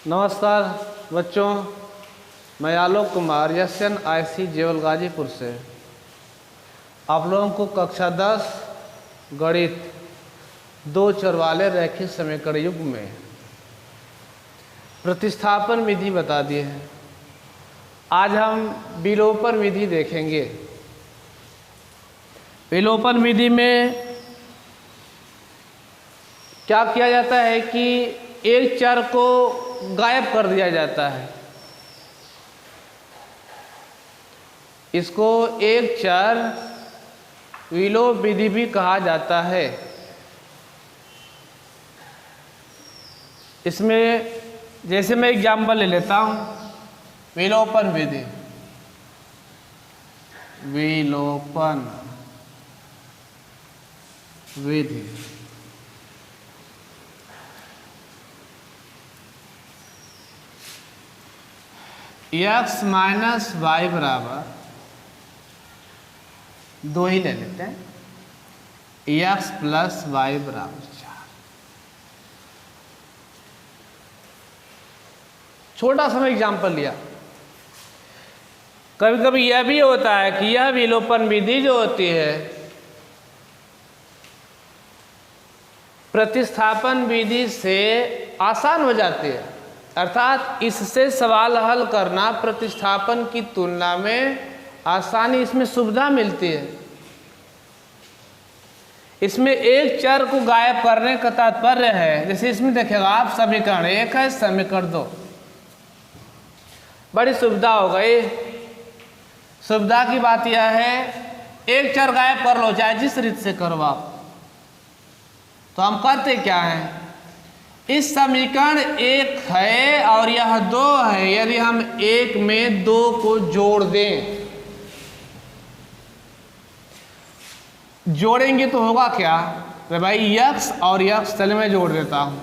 नमस्कार बच्चों, मैं आलोक कुमार यशन IC जेवल गाजीपुर से आप लोगों को कक्षा 10 गणित 2 चर वाले रैखिक समीकरण युग में प्रतिस्थापन विधि बता दिए हैं। आज हम विलोपन विधि देखेंगे। विलोपन विधि में क्या किया जाता है कि एक चर को गायब कर दिया जाता है। इसको एक चर विलोप विधि भी कहा जाता है। इसमें जैसे मैं एग्जाम्पल ले लेता हूँ, विलोपन विधि। विलोपन विधि x माइनस वाई बराबर 2 ही ले लेते हैं, x प्लस वाई बराबर 4। छोटा सा एग्जाम्पल लिया। कभी कभी यह भी होता है कि यह विलोपन विधि जो होती है प्रतिस्थापन विधि से आसान हो जाती है, अर्थात इससे सवाल हल करना प्रतिस्थापन की तुलना में आसानी, इसमें सुविधा मिलती है। इसमें एक चर को गायब करने का तात्पर्य है, जैसे इसमें देखिएगा आप, समीकरण 1 है, समीकरण 2। बड़ी सुविधा हो गई। सुविधा की बात यह है, एक चर गायब कर लो, चाहे जिस रीत से करो आप। तो हम करते क्या हैं, इस समीकरण 1 है और यह 2 है, यदि हम 1 में 2 को जोड़ दें, जोड़ेंगे तो होगा क्या, तो भाई x और x, चलिए मैं जोड़ देता हूं।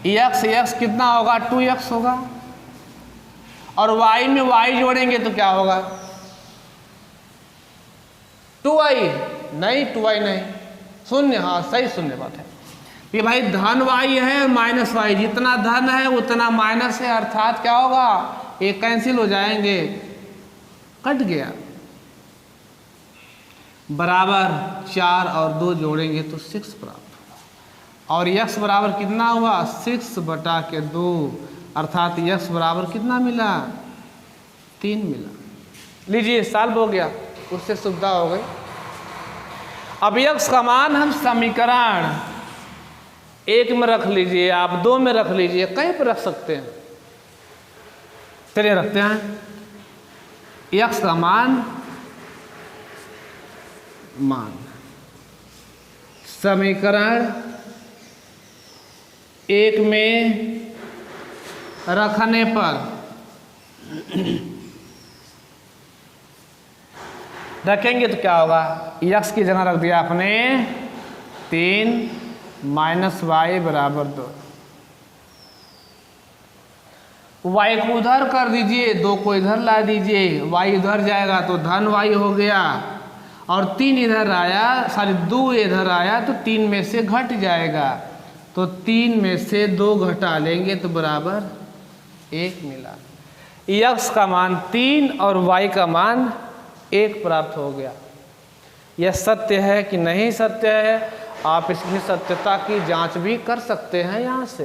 x कितना होगा, 2x होगा, और y में y जोड़ेंगे तो क्या होगा, 2y नहीं, 2y नहीं, शून्य। हाँ सही, शून्य बात है। ये भाई धन y है और माइनस y, जितना धन है उतना माइनस है, अर्थात क्या होगा, ये कैंसिल हो जाएंगे, कट गया। बराबर 4 और 2 जोड़ेंगे तो 6 प्राप्त होगा, और x बराबर कितना हुआ, 6/2, अर्थात x बराबर कितना मिला, 3 मिला। लीजिए सॉल्व हो गया, उससे सुविधा हो गई। अब x का मान हम समीकरण 1 में रख लीजिए, आप 2 में रख लीजिए, कहीं पर रख सकते हैं। चलिए रखते हैं x का मान समीकरण 1 में रखने पर रखेंगे तो क्या होगा, x की जगह रख दिया आपने 3 माइनस वाई बराबर 2। y को उधर कर दीजिए, 2 को इधर ला दीजिए, y इधर जाएगा तो धन y हो गया, और 3 इधर आया, 2 इधर आया तो 3 में से घट जाएगा, तो 3 में से 2 घटा लेंगे तो बराबर 1 मिला। x का मान 3 और y का मान 1 प्राप्त हो गया। यह सत्य है कि नहीं सत्य है, आप इसकी सत्यता की जांच भी कर सकते हैं यहाँ से।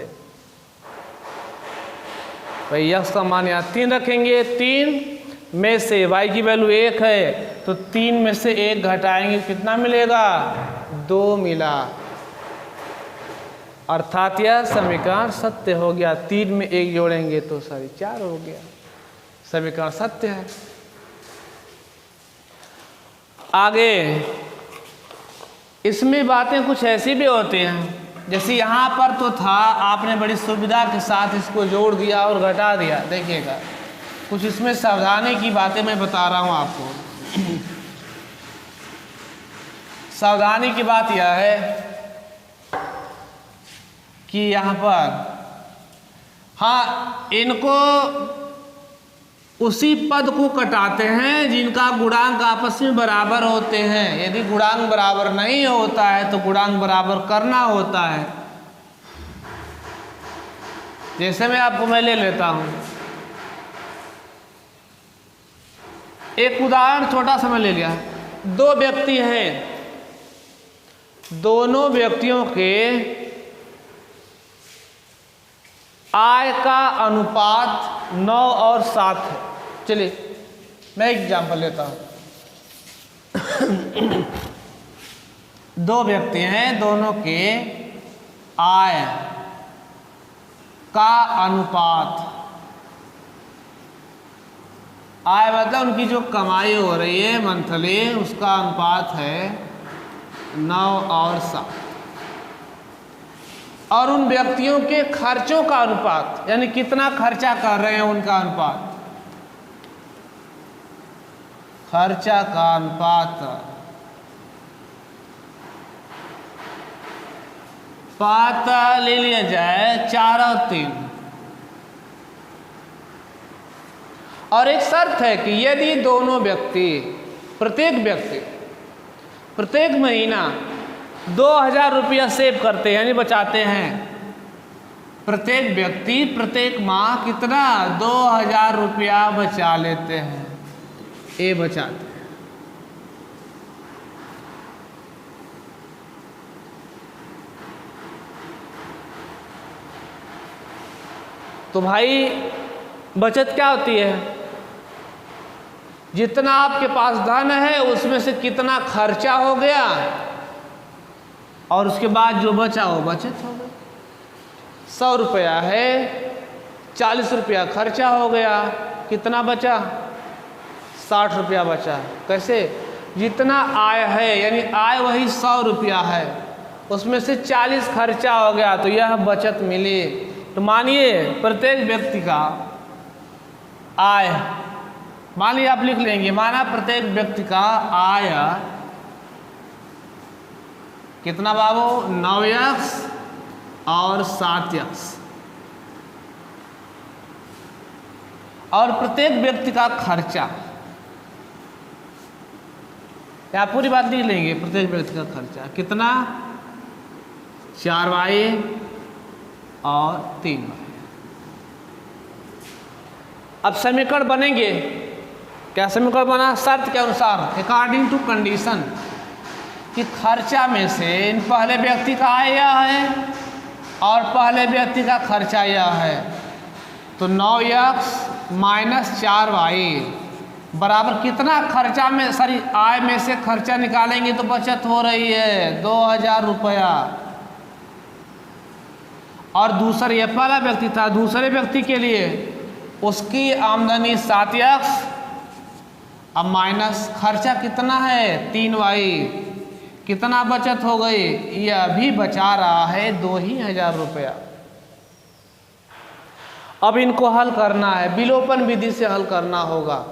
भाई x का मान यहाँ 3 रखेंगे, 3 में से y की वैल्यू 1 है, तो 3 में से 1 घटाएंगे कितना मिलेगा, 2 मिला, अर्थात यह समीकरण सत्य हो गया। 3 में 1 जोड़ेंगे तो 4 हो गया, समीकरण सत्य है। आगे इसमें बातें कुछ ऐसी भी होती हैं, जैसे यहाँ पर तो था, आपने बड़ी सुविधा के साथ इसको जोड़ दिया और घटा दिया। देखिएगा कुछ इसमें सावधानी की बातें मैं बता रहा हूँ आपको। सावधानी की बात यह है कि यहाँ पर, हाँ, इनको उसी पद को कटाते हैं जिनका गुणांक आपस में बराबर होते हैं। यदि गुणांक बराबर नहीं होता है तो गुणांक बराबर करना होता है। जैसे मैं ले लेता हूँ एक उदाहरण, छोटा सा मैं ले लिया। दो व्यक्ति हैं, दोनों व्यक्तियों के आय का अनुपात 9 और 7 है। चलिए मैं एग्जाम्पल लेता हूँ। दो व्यक्ति हैं, दोनों के आय का अनुपात, आय मतलब उनकी जो कमाई हो रही है मंथली, उसका अनुपात है 9 और 7। और उन व्यक्तियों के खर्चों का अनुपात, यानी कितना खर्चा कर रहे हैं उनका अनुपात, खर्चा का अनुपात ले लिया जाए 4 और 3। और एक शर्त है कि यदि दोनों व्यक्ति प्रत्येक महीना 2000 रुपया सेव करते हैं, यानी बचाते हैं, प्रत्येक व्यक्ति प्रत्येक माह कितना 2000 रुपया बचा लेते हैं, ये बचाते हैं। तो भाई बचत क्या होती है? जितना आपके पास धन है उसमें से कितना खर्चा हो गया और उसके बाद जो बचा वो बचत हो गई। 100 रुपया है, 40 रुपया खर्चा हो गया, कितना बचा? 60 रुपया बचा। कैसे? जितना आय है, यानी आय वही 100 रुपया है, उसमें से 40 खर्चा हो गया तो यह बचत मिली। तो मानिए प्रत्येक व्यक्ति का आय, मान लिया आप लिख लेंगे, माना प्रत्येक व्यक्ति का आय कितना बाबू? 9x और 7x। और प्रत्येक व्यक्ति का खर्चा, या पूरी बात लिख लेंगे, प्रत्येक व्यक्ति का खर्चा कितना? 4y और 3y। अब समीकरण बनेंगे, क्या समीकरण बना? शर्त के अनुसार, अकॉर्डिंग टू कंडीशन, कि खर्चा में से इन पहले व्यक्ति का आय यह है और पहले व्यक्ति का खर्चा यह है, तो 9x माइनस 4y बराबर कितना खर्चा में, सॉरी आय में से खर्चा निकालेंगे तो बचत हो रही है 2000 रुपया। और दूसरा, यह पहला व्यक्ति था, दूसरे व्यक्ति के लिए उसकी आमदनी 7x, अब माइनस खर्चा कितना है 3y, कितना बचत हो गई? यह भी बचा रहा है 2000 रुपया। अब इनको हल करना है, विलोपन विधि से हल करना होगा।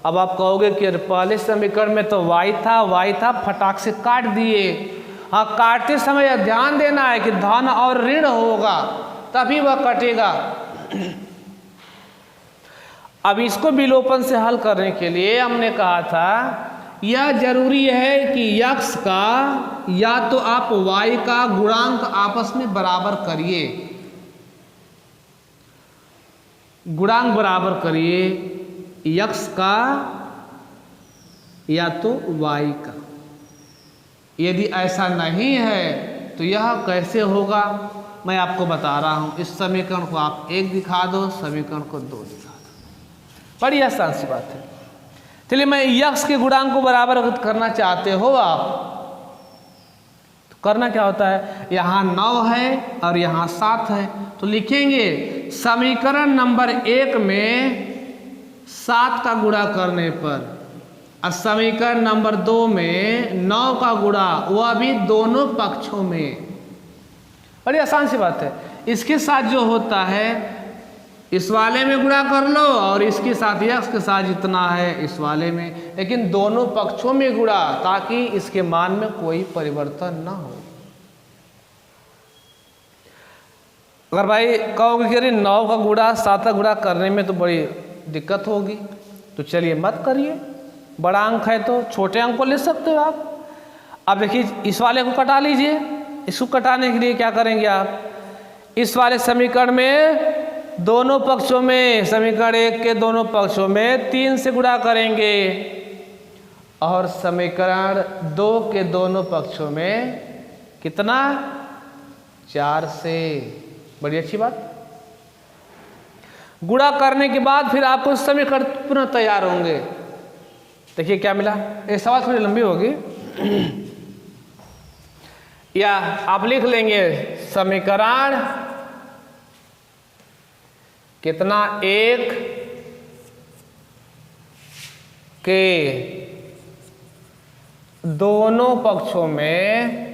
अब आप कहोगे कि पहले समीकरण में तो y था, फटाक से काट दिए। हाँ, काटते समय ध्यान देना है कि धन और ऋण होगा तभी वह कटेगा। अब इसको विलोपन से हल करने के लिए हमने कहा था यह जरूरी है कि x का या तो आप y का गुणांक आपस में बराबर करिए, गुणांक बराबर करिए x का या तो y का। यदि ऐसा नहीं है तो यह कैसे होगा मैं आपको बता रहा हूं। इस समीकरण को आप 1 दिखा दो, समीकरण को 2 दिखा दो, बड़ी आसान सी बात है। चलिए, मैं x के गुणांक को बराबर करना चाहते हो आप, तो करना क्या होता है? यहाँ 9 है और यहाँ 7 है, तो लिखेंगे समीकरण नंबर 1 में 7 का गुणा करने पर, और समीकरण नंबर 2 में 9 का गुणा, वह भी दोनों पक्षों में। बड़ी आसान सी बात है। इसके साथ जो होता है इस वाले में गुणा कर लो और इसके साथ x के साथ जितना है इस वाले में, लेकिन दोनों पक्षों में गुणा, ताकि इसके मान में कोई परिवर्तन ना हो। अगर भाई कहोगे कि अरे 9 का गुणा 7 का गुणा करने में तो बड़ी दिक्कत होगी, तो चलिए मत करिए, बड़ा अंक है तो छोटे अंक को ले सकते हो आप। अब देखिए, इस वाले को कटा लीजिए। इसको कटाने के लिए क्या करेंगे आप? इस वाले समीकरण में दोनों पक्षों में, समीकरण 1 के दोनों पक्षों में 3 से गुणा करेंगे और समीकरण 2 के दोनों पक्षों में कितना, 4 से। बड़ी अच्छी बात। गुणा करने के बाद फिर आपको समीकरण पुनः तैयार होंगे। देखिए क्या मिला। ये सवाल थोड़ी लंबी होगी या आप लिख लेंगे समीकरण कितना, 1 के दोनों पक्षों में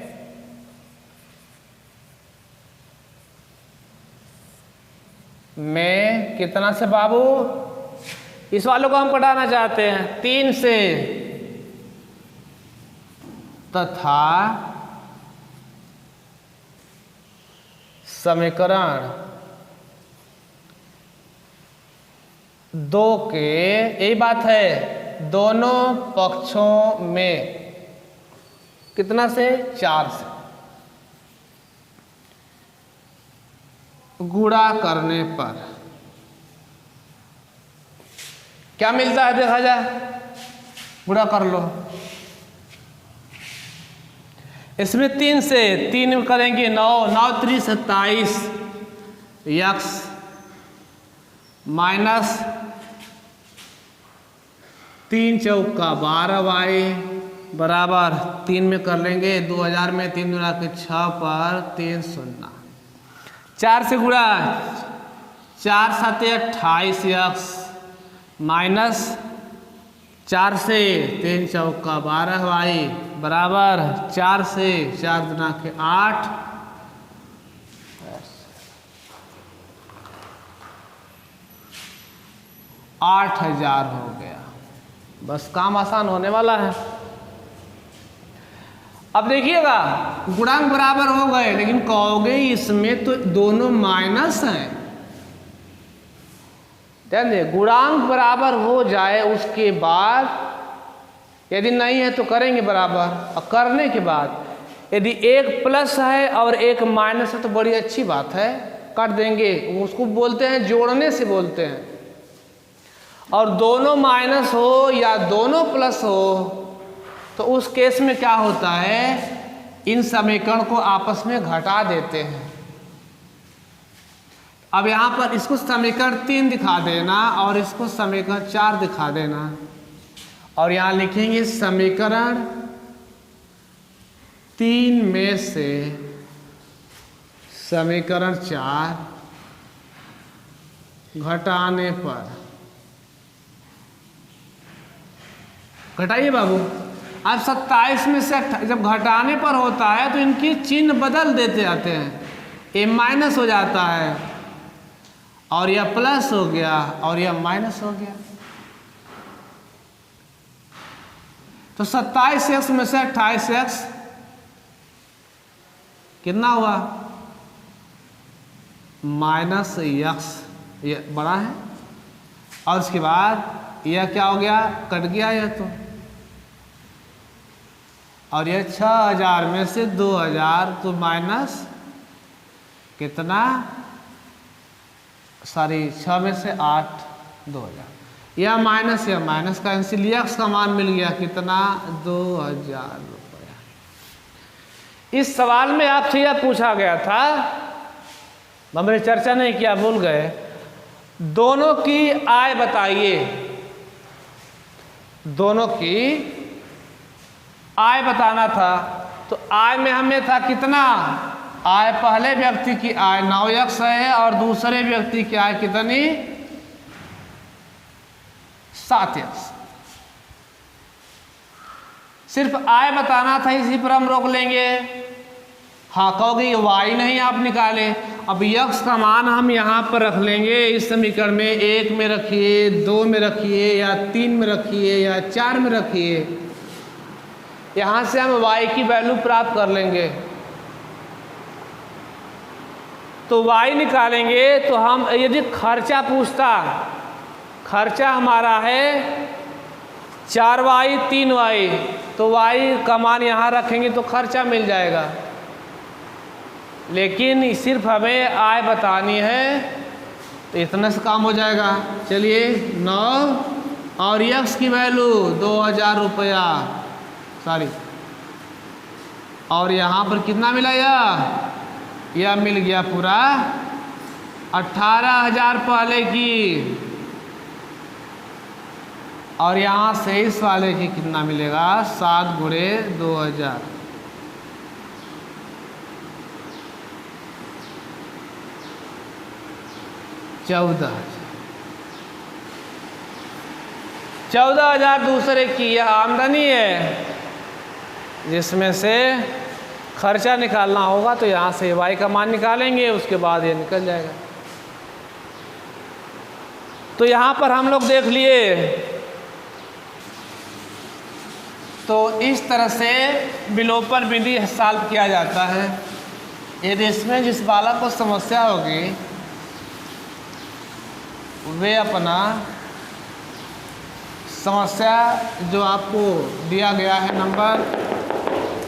कितना से बाबू, इस वालों को हम कटाना चाहते हैं 3 से, तथा समीकरण 2 के, यही बात है, दोनों पक्षों में कितना से, 4 से गुणा करने पर क्या मिलता है देखा जाए। गुणा कर लो। इसमें 3 से 3 करेंगे 9, 9 3 27 यक्स माइनस 3 चौका 12 वाई बराबर 3 में कर लेंगे 2000 में 3 गुणा के 6 पर 3 0। 4 से गुणा, 4 7 28 यक्स माइनस 4 से 3 चौका 12 वाई बराबर 4 से 4 गुना के 8, 8000 हो गया। बस काम आसान होने वाला है। अब देखिएगा गुणांक बराबर हो गए, लेकिन कहोगे इसमें तो दोनों माइनस हैं। ध्यान दे, गुणांक बराबर हो जाए उसके बाद, यदि नहीं है तो करेंगे बराबर, और करने के बाद यदि एक प्लस है और एक माइनस है तो बड़ी अच्छी बात है, काट देंगे। उसको बोलते हैं जोड़ने से बोलते हैं। और दोनों माइनस हो या दोनों प्लस हो तो उस केस में क्या होता है, इन समीकरण को आपस में घटा देते हैं। अब यहाँ पर इसको समीकरण 3 दिखा देना और इसको समीकरण 4 दिखा देना, और यहाँ लिखेंगे समीकरण 3 में से समीकरण 4 घटाने पर, घटाइए बाबू। अब 27 में से जब घटाने पर होता है तो इनकी चिन्ह बदल देते आते हैं, ये माइनस हो जाता है और यह प्लस हो गया और यह माइनस हो गया। तो 27x में से 28x कितना हुआ, माइनस x, ये बड़ा है, और उसके बाद यह क्या हो गया, कट गया यह तो, और यह 6000 में से 2000 तो माइनस कितना, सॉरी 6 में से 8 2000, यह माइनस का आंसर x का मान मिल गया कितना, 2000 रुपया। इस सवाल में आपसे यह पूछा गया था, हमने चर्चा नहीं किया, भूल गए, दोनों की आय बताइए। दोनों की आय बताना था, तो आय में हमें था कितना, आय पहले व्यक्ति की आय 9x है और दूसरे व्यक्ति की आय कितनी, 7x। सिर्फ आय बताना था, इसी पर हम रोक लेंगे। हाँ कहोगे y नहीं आप निकाले, अब x का मान हम यहाँ पर रख लेंगे इस समीकरण में, 1 में रखिए, 2 में रखिए, या 3 में रखिए, या 4 में रखिए। यहाँ से हम y की वैल्यू प्राप्त कर लेंगे। तो y निकालेंगे तो हम, यदि खर्चा पूछता, खर्चा हमारा है 4y 3y, तो y का मान यहाँ रखेंगे तो खर्चा मिल जाएगा। लेकिन सिर्फ हमें आय बतानी है, तो इतने से काम हो जाएगा। चलिए 9 और यक्स की वैल्यू 2000 रुपया, सॉरी, और यहाँ पर कितना मिला यह मिल गया पूरा 18,000 पहले की, और यहाँ से इस वाले की कितना मिलेगा 7 गुणे 2000, चौदह 14,000 दूसरे की यह आमदनी है, जिसमें से खर्चा निकालना होगा तो यहाँ से वाई का मान निकालेंगे, उसके बाद ये निकल जाएगा। तो यहाँ पर हम लोग देख लिए। तो इस तरह से विलोपन विधि सॉल्व किया जाता है। यदि इसमें जिस बालक को समस्या होगी वे अपना समस्या जो आपको दिया गया है नंबर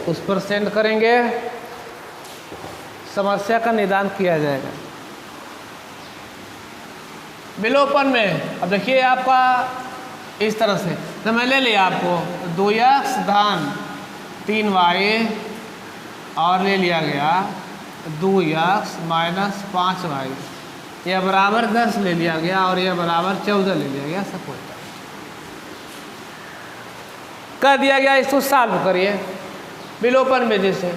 उस पर सेंड करेंगे, समस्या का निदान किया जाएगा। विलोपन में अब देखिए आपका इस तरह से, तो मैं ले लिया आपको 2x धन 3y और ले लिया गया 2x माइनस 5y, यह बराबर 10 ले लिया गया और यह बराबर 14 ले लिया गया। सब कुछ कर दिया गया। इसको सॉल्व करिए विलोपन विधि से।